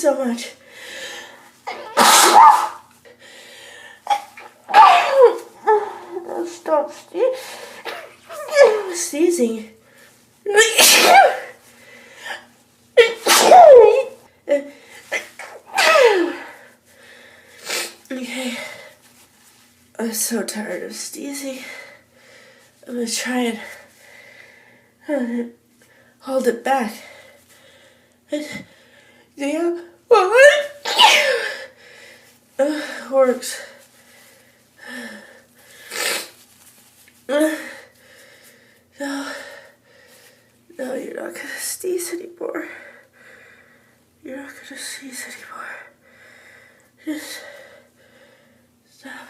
so much. Stop sneezing. Okay. I'm so tired of sneezing. I'm gonna try and hold it back. Yeah. Works. No, you're not gonna sneeze anymore. You're not gonna sneeze anymore. Just stop.